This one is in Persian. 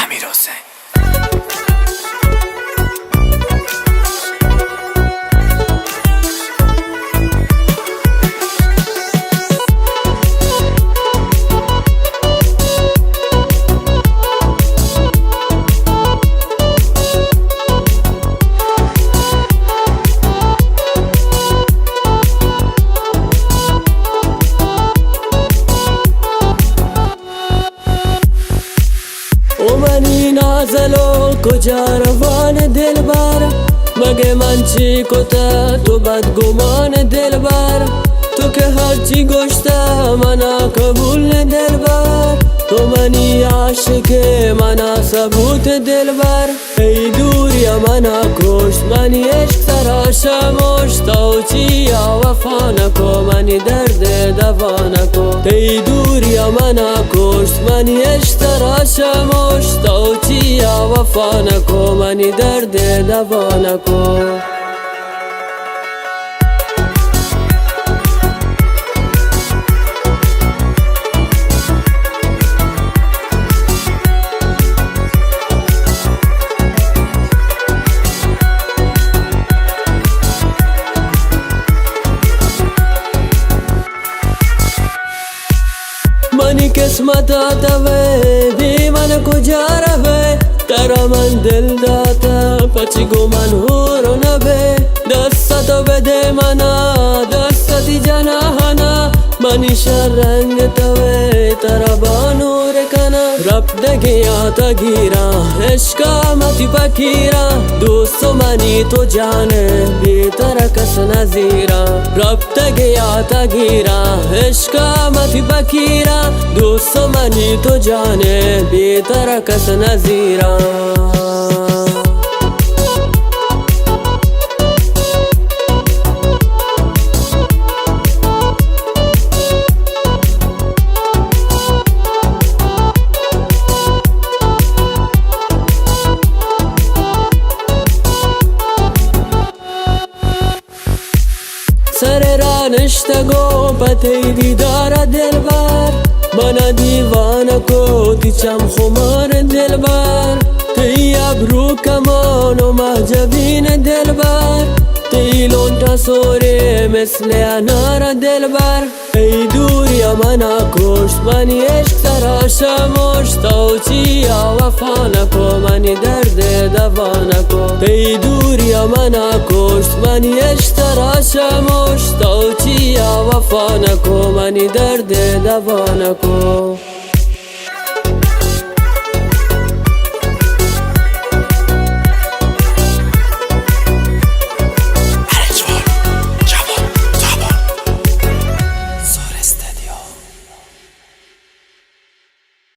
امیرحسین. منی نازلو کجا روان دلبر، مگه من چی کتا تو بدگمان دلبر، تو که هرچی گشته منا قبول دلبر، تو منی عاشق منا ثبوت دلبر، ای دوری منا کشت منی عشق سراشم تا چی وفا نکو منی درد دوا نکو، ای دوری منا کشت منی عشق سراشم تا چی وفا نکو منی درد دوا نکو. منی قسمت آتوه بی من کجا روه، ترا من دل داتا پچی گو من هورو نبه، دستاتو بده منا دستی جناحنا، منی شر رنگ توه ترا با نور کنا، رب دگی آتا گیرا عشقا متی پکیرا، دوستو منی تو جانه بی ترا کس نزیرا، رب دگی آتا گیرا عشقا متی پکیرا، دوستو منی تو جانه بی ترا کس نزیرا. سر را نشتگو پتی دیدار دلبر، منا دیوانه کو دیچم خمار دلبر، تی ابرو کمان و محجبین دلبر، تی لونتا سوره مثل انار دلبر، ای دوری منا کشت منی عشق سراشم تا چی وفا نکو منی درد دوا نکو، ای دوری منا کشت منی عشق سراشم تا چی وفا نکو منی درد دوا نکو.